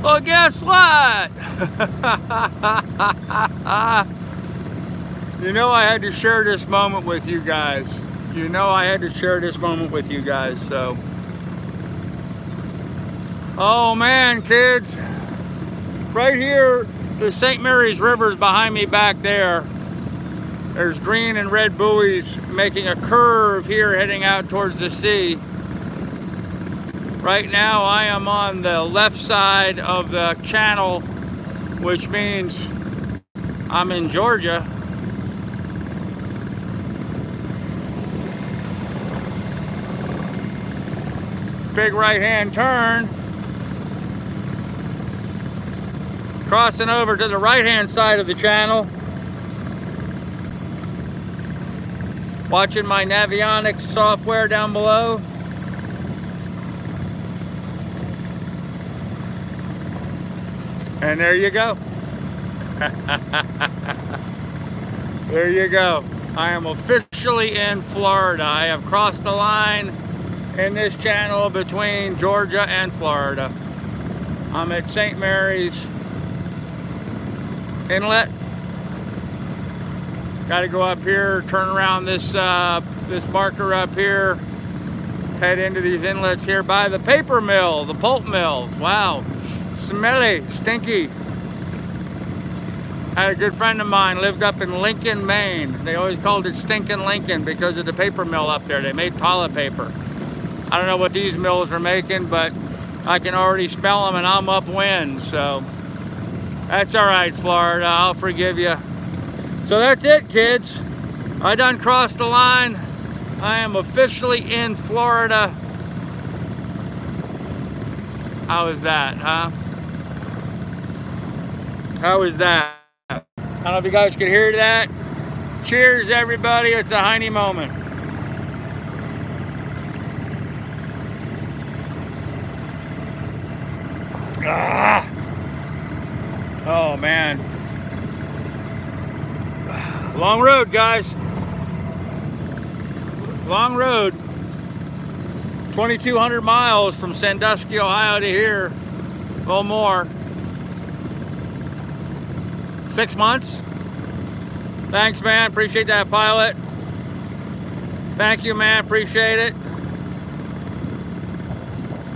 Well, guess what? You know I had to share this moment with you guys. You know I had to share this moment with you guys, so. Oh man, kids. Right here, the St. Mary's River is behind me back there. There's green and red buoys making a curve here heading out towards the sea. Right now I am on the left side of the channel, which means I'm in Georgia. Big right-hand turn. Crossing over to the right-hand side of the channel. Watching my Navionics software down below. And there you go. There you go. I am officially in Florida. I have crossed the line in this channel between Georgia and Florida. I'm at St. Mary's Inlet. Got to go up here, turn around this this marker up here, head into these inlets here by the paper mill, the pulp mills. Wow. Smelly, stinky. I had a good friend of mine lived up in Lincoln, Maine. They always called it Stinkin' Lincoln because of the paper mill up there. They made toilet paper. I don't know what these mills are making, but I can already smell them and I'm upwind, so that's all right, Florida. I'll forgive you. So that's it, kids. I done crossed the line. I am officially in Florida. How is that, huh? How is that? I don't know if you guys could hear that. Cheers, everybody. It's a Heine moment. Ah. Oh, man. Long road, guys. Long road. 2,200 miles from Sandusky, Ohio to here. A little more. 6 months. Thanks, man. Appreciate that, pilot. Thank you, man. Appreciate it.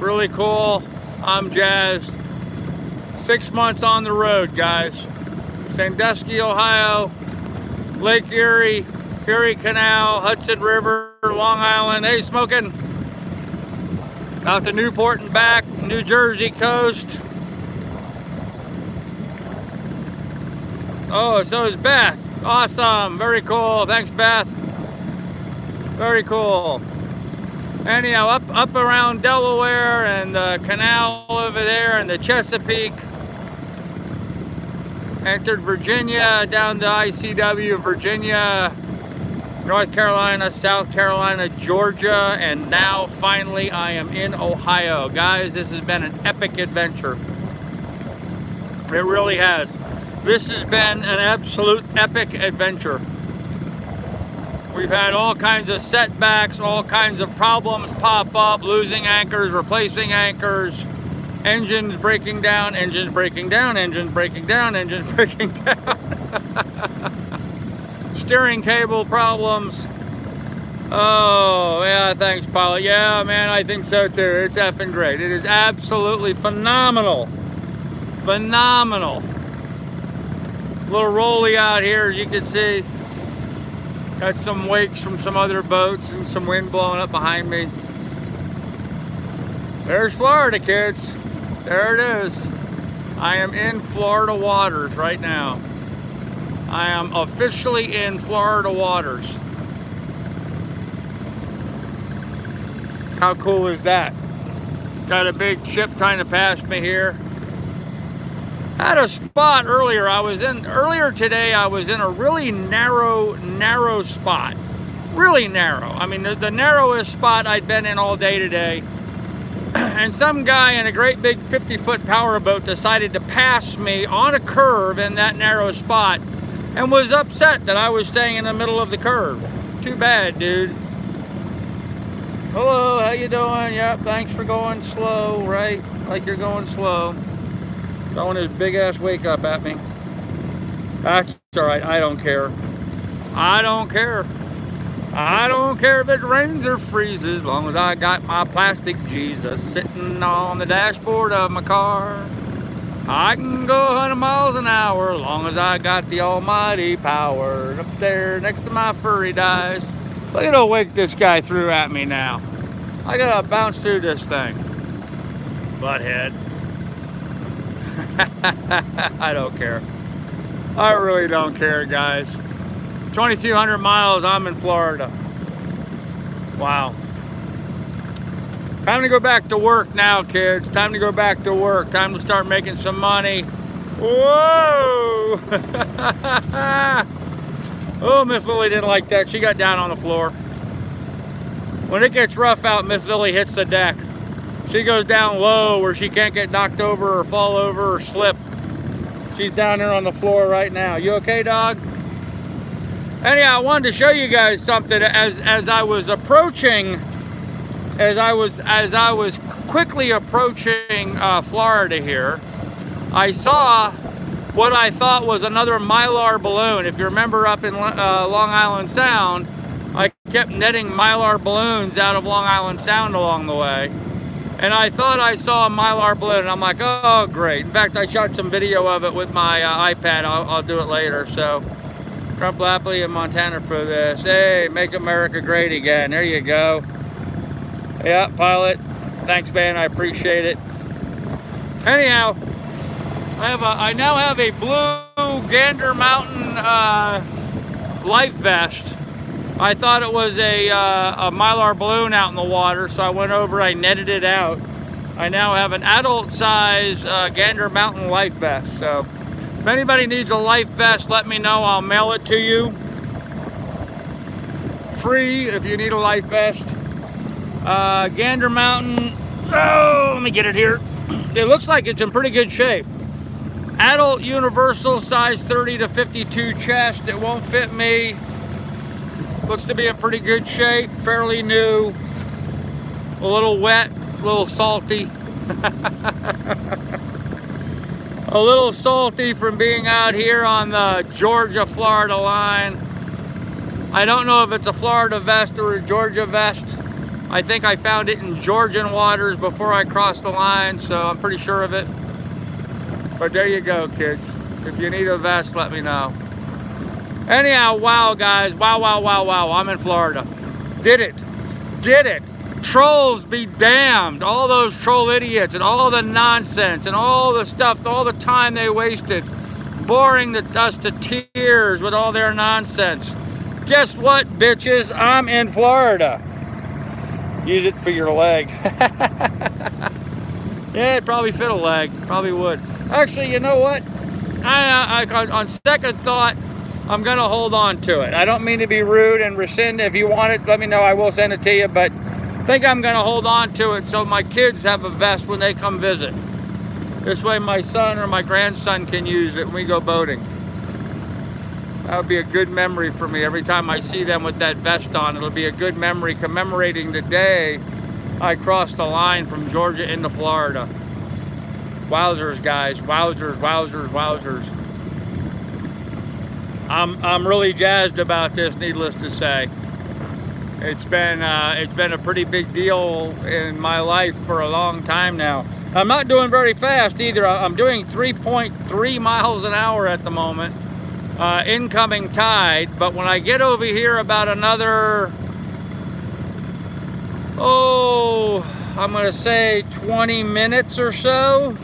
Really cool. I'm jazzed. 6 months on the road, guys. Sandusky, Ohio, Lake Erie, Erie Canal, Hudson River, Long Island. Hey, smoking. Out to Newport and back, New Jersey coast. Oh, so is Beth. Awesome. Very cool. Thanks, Beth. Very cool. Anyhow, up around Delaware and the canal over there and the Chesapeake. Entered Virginia, down to ICW, Virginia, North Carolina, South Carolina, Georgia, and now finally I am in Ohio. Guys, this has been an epic adventure. It really has. This has been an absolute epic adventure. We've had all kinds of setbacks, all kinds of problems pop up, losing anchors, replacing anchors, engines breaking down, engines breaking down, engines breaking down, engines breaking down. Steering cable problems. Oh, yeah, thanks, pilot. Yeah, man, I think so too. It's effing great. It is absolutely phenomenal. Phenomenal. Little rolly out here, as you can see. Got some wakes from some other boats and some wind blowing up behind me. There's Florida, kids. There it is. I am in Florida waters right now. I am officially in Florida waters. How cool is that? Got a big ship trying to pass me here. Had a spot earlier. Earlier today I was in a really narrow spot. Really narrow. I mean, the narrowest spot I'd been in all day today. And some guy in a great big 50-foot powerboat decided to pass me on a curve in that narrow spot and was upset that I was staying in the middle of the curve. Too bad, dude. Hello, how you doing? Yep, thanks for going slow, right? Like you're going slow. Throwing his big ass wake up at me. That's all right, I don't care. I don't care. I don't care if it rains or freezes, as long as I got my plastic Jesus sitting on the dashboard of my car. I can go 100 miles an hour, as long as I got the almighty power. And up there next to my furry dice. Look at the wake this guy threw at me now. I gotta bounce through this thing. Butthead. I don't care. I really don't care, guys. 2,200 miles, I'm in Florida. Wow. Time to go back to work now, kids. Time to go back to work. Time to start making some money. Whoa! Oh, Miss Lily didn't like that. She got down on the floor. When it gets rough out, Miss Lily hits the deck. She goes down low where she can't get knocked over or fall over or slip. She's down there on the floor right now. You okay, dog? Anyhow, I wanted to show you guys something as I was approaching, as I was quickly approaching Florida here. I saw what I thought was another Mylar balloon. If you remember up in Long Island Sound, I kept netting Mylar balloons out of Long Island Sound along the way. And I thought I saw a Mylar balloon, and I'm like, oh, great. In fact, I shot some video of it with my iPad. I'll do it later. So, Trump, Lapley, and Montana for this. Hey, make America great again. There you go. Yeah, pilot. Thanks, man. I appreciate it. Anyhow, I now have a blue Gander Mountain life vest. I thought it was a Mylar balloon out in the water, so I went over, I netted it out. I now have an adult size Gander Mountain life vest. So if anybody needs a life vest, let me know. I'll mail it to you. Free if you need a life vest. Gander Mountain, oh, let me get it here. It looks like it's in pretty good shape. Adult universal size 30 to 52 chest. It won't fit me. Looks to be in pretty good shape, fairly new, a little wet, a little salty. A little salty from being out here on the Georgia-Florida line. I don't know if it's a Florida vest or a Georgia vest. I think I found it in Georgian waters before I crossed the line, so I'm pretty sure of it. But there you go, kids. If you need a vest, let me know. Anyhow, wow, guys. Wow, wow, wow, wow. I'm in Florida. Did it. Did it. Trolls be damned. All those troll idiots and all the nonsense and all the stuff, all the time they wasted, boring us to tears with all their nonsense. Guess what, bitches? I'm in Florida. Use it for your leg. Yeah, it'd probably fit a leg. Probably would. Actually, you know what? On second thought, I'm gonna hold on to it. I don't mean to be rude and rescind. If you want it, let me know. I will send it to you, but I think I'm gonna hold on to it so my kids have a vest when they come visit. This way my son or my grandson can use it when we go boating. That would be a good memory for me. Every time I see them with that vest on, it'll be a good memory commemorating the day I crossed the line from Georgia into Florida. Wowzers, guys. Wowzers, wowzers, wowzers. I'm really jazzed about this, needless to say. It's been a pretty big deal in my life for a long time now. I'm not doing very fast either. I'm doing 3.3 miles an hour at the moment, incoming tide. But when I get over here about another, I'm gonna say 20 minutes or so.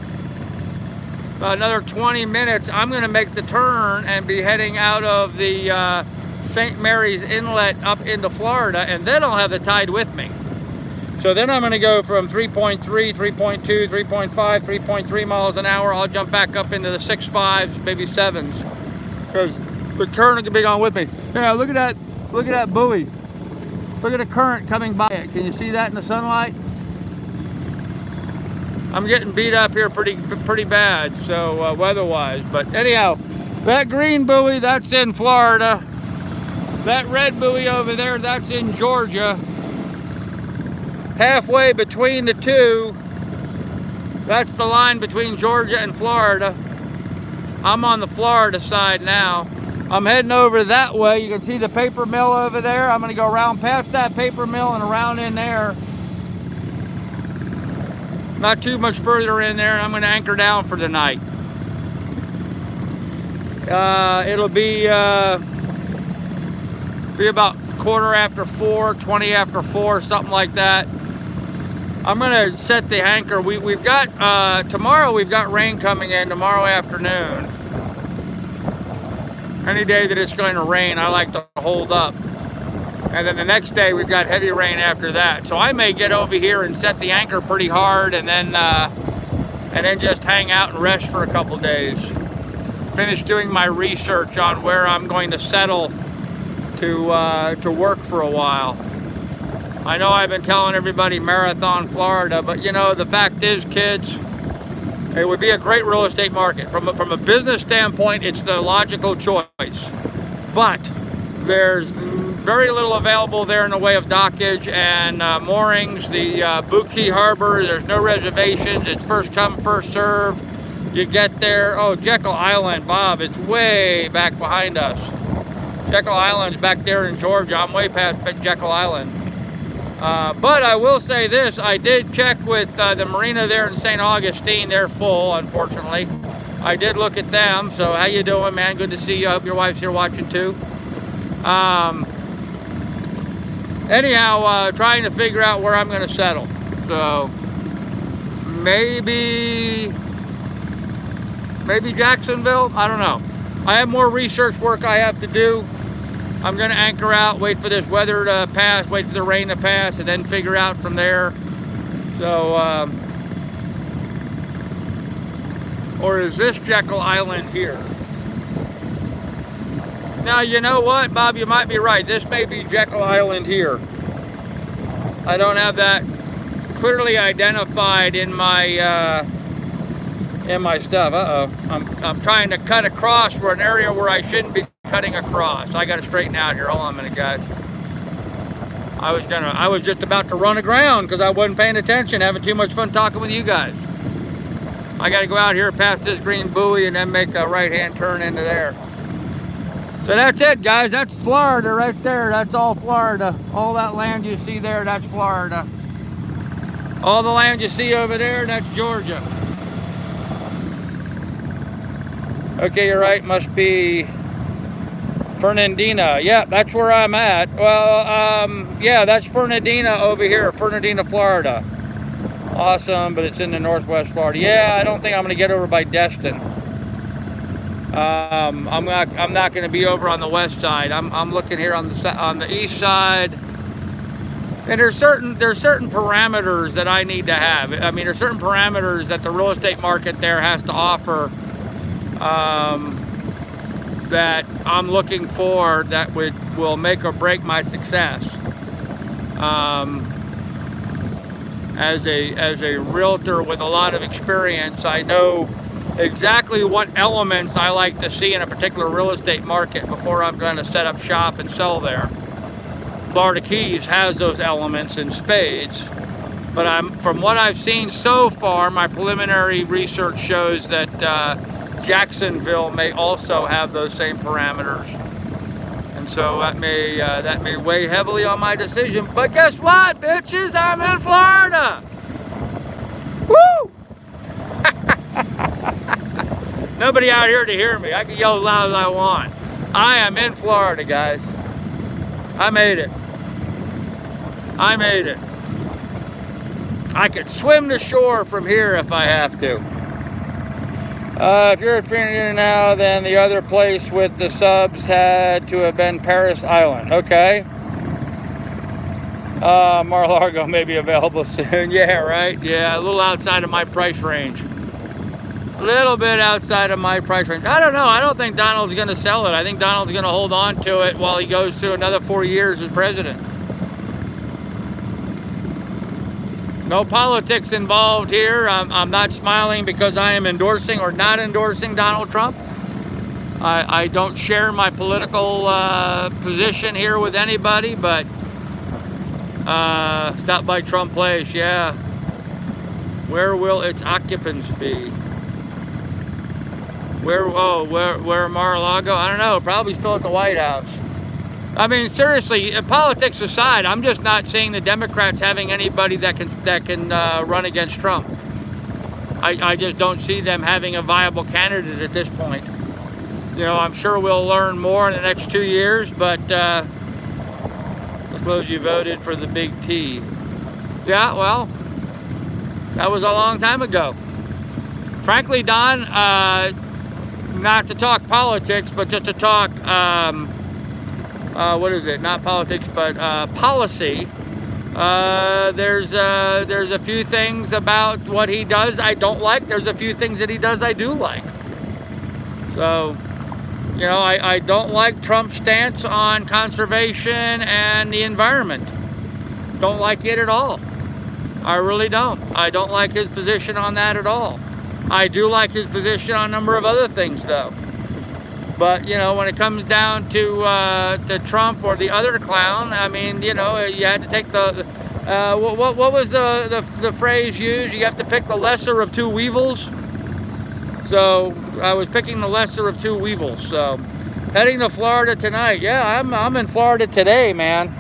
Another 20 minutes, I'm going to make the turn and be heading out of the St. Mary's Inlet up into Florida, and then I'll have the tide with me. So then I'm going to go from 3.3, 3.2, 3.5, 3.3 miles an hour. I'll jump back up into the 6.5s, maybe 7s, because the current can be going with me. Yeah, look at that buoy. Look at the current coming by it. Can you see that in the sunlight? I'm getting beat up here pretty bad, so weather-wise. But anyhow, that green buoy, that's in Florida. That red buoy over there, that's in Georgia. Halfway between the two, That's the line between Georgia and Florida. I'm on the Florida side now. I'm heading over that way. You can see the paper mill over there. I'm gonna go around past that paper mill and around in there. Not too much further in there, and I'm gonna anchor down for the night. It'll be about 4:15, 20 after 4, something like that. I'm gonna set the anchor. We've got, tomorrow we've got rain coming in tomorrow afternoon. Any day that it's going to rain, I like to hold up. And then the next day we've got heavy rain after that. So I may get over here and set the anchor pretty hard and then just hang out and rest for a couple days. Finish doing my research on where I'm going to settle to work for a while. I know I've been telling everybody Marathon, Florida, but you know, the fact is, kids, it would be a great real estate market. From a business standpoint, it's the logical choice. But there's very little available there in the way of dockage and moorings. The Buoyancy Harbor, there's no reservations. It's first come, first serve. You get there. Oh, Zeagle Island, Bob, it's way back behind us. Zeagle Island's back there in Georgia. I'm way past Zeagle Island. But I will say this, I did check with the marina there in St. Augustine. They're full, unfortunately. I did look at them. So how you doing, man? Good to see you. I hope your wife's here watching too. Anyhow, trying to figure out where I'm going to settle. So maybe Jacksonville? I don't know. I have more research work I have to do. I'm going to anchor out, wait for this weather to pass, wait for the rain to pass, and then figure out from there. So, or is this Zeagle Island here? Now, you know what, Bob, you might be right. This may be Zeagle Island here. I don't have that clearly identified in my stuff. Uh-oh. I'm trying to cut across for an area where I shouldn't be cutting across. I got to straighten out here. Hold on a minute, guys. I was just about to run aground because I wasn't paying attention, having too much fun talking with you guys. I got to go out here past this green buoy and then make a right-hand turn into there. So that's it, guys. That's Florida right there. That's all Florida. All that land you see there, that's Florida. All the land you see over there, that's Georgia. Okay, you're right. Must be Fernandina. Yeah, that's where I'm at. Well, yeah, that's Fernandina over here, Fernandina, Florida. Awesome, but it's in the northwest Florida. Yeah, I don't think I'm going to get over by Destin. I'm not going to be over on the west side. I'm looking here on the east side. And there's certain parameters that I need to have. I mean, there's certain parameters that the real estate market there has to offer. That I'm looking for that will make or break my success as a realtor with a lot of experience. I know exactly what elements I like to see in a particular real estate market before I'm going to set up shop and sell there. Florida Keys has those elements in spades, but from what I've seen so far, my preliminary research shows that Jacksonville may also have those same parameters, and so that may weigh heavily on my decision. But guess what, bitches? I'm in Florida. Woo! Nobody out here to hear me. I can yell as loud as I want. I am in Florida, guys. I made it. I made it. I could swim to shore from here if I have to. If you're at Trinity now, then the other place with the subs had to have been Paris Island. Okay. Mar-a-Lago may be available soon. Yeah, right? Yeah, a little outside of my price range. A little bit outside of my price range. I don't know. I don't think Donald's going to sell it. I think Donald's going to hold on to it while he goes through another 4 years as president. No politics involved here. I'm not smiling because I am endorsing or not endorsing Donald Trump. I don't share my political position here with anybody, but stop by Trump Place, yeah. Where will its occupants be? Where Mar-a-Lago? I don't know, probably still at the White House. I mean, seriously, politics aside, I'm just not seeing the Democrats having anybody that can run against Trump. I just don't see them having a viable candidate at this point. You know, I'm sure we'll learn more in the next 2 years, but I suppose you voted for the big T. Yeah, well, that was a long time ago. Frankly, Don, not to talk politics, but just to talk, what is it? Not politics, but policy. There's a few things about what he does I don't like. There's a few things that he does I do like. So, you know, I don't like Trump's stance on conservation and the environment. Don't like it at all. I really don't. I don't like his position on that at all. I do like his position on a number of other things, though. But, you know, when it comes down to Trump or the other clown, I mean, you know, you had to take the what was the phrase used? You have to pick the lesser of two weevils. So I was picking the lesser of two weevils. So heading to Florida tonight. Yeah, I'm in Florida today, man.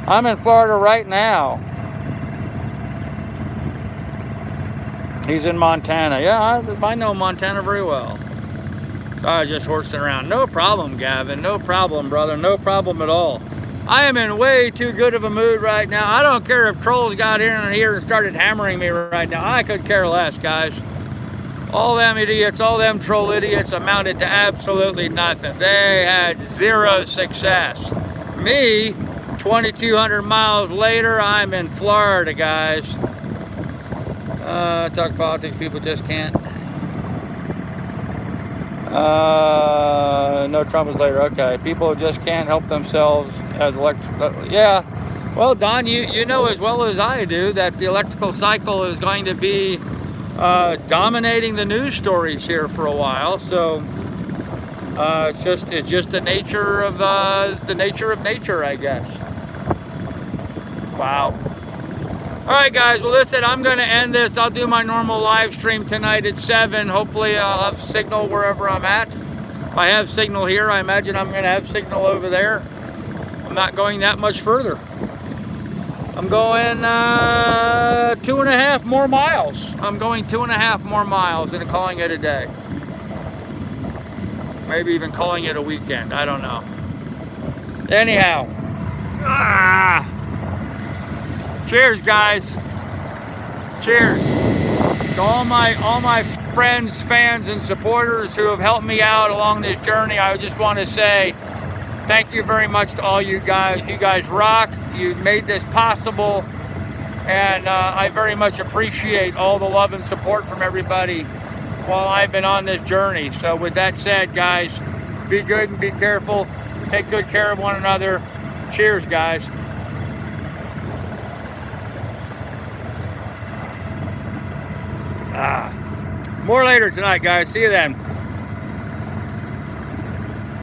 I'm in Florida right now. He's in Montana. Yeah, I know Montana very well. I was just horsing around. No problem, Gavin. No problem, brother. No problem at all. I am in way too good of a mood right now. I don't care if trolls got in here and started hammering me right now. I could care less, guys. All them idiots, all them troll idiots amounted to absolutely nothing. They had zero success. Me, 2,200 miles later, I'm in Florida, guys. Talk politics, people just can't. No, Trump is later. Okay, people just can't help themselves as yeah. Well, Don, you know as well as I do that the electrical cycle is going to be dominating the news stories here for a while. So it's just the nature of nature, I guess. Wow. All right, guys. Well, listen, I'm going to end this. I'll do my normal live stream tonight at 7. Hopefully, I'll have signal wherever I'm at. If I have signal here, I imagine I'm going to have signal over there. I'm not going that much further. I'm going 2.5 more miles. I'm going 2.5 more miles and calling it a day. Maybe even calling it a weekend. I don't know. Anyhow. Cheers, guys. Cheers to all my friends, fans, and supporters who have helped me out along this journey. I just want to say thank you very much to all you guys. You guys rock. You made this possible, and I very much appreciate all the love and support from everybody while I've been on this journey. So with that said, guys, be good and be careful. Take good care of one another. Cheers, guys. More later tonight, guys. See you then.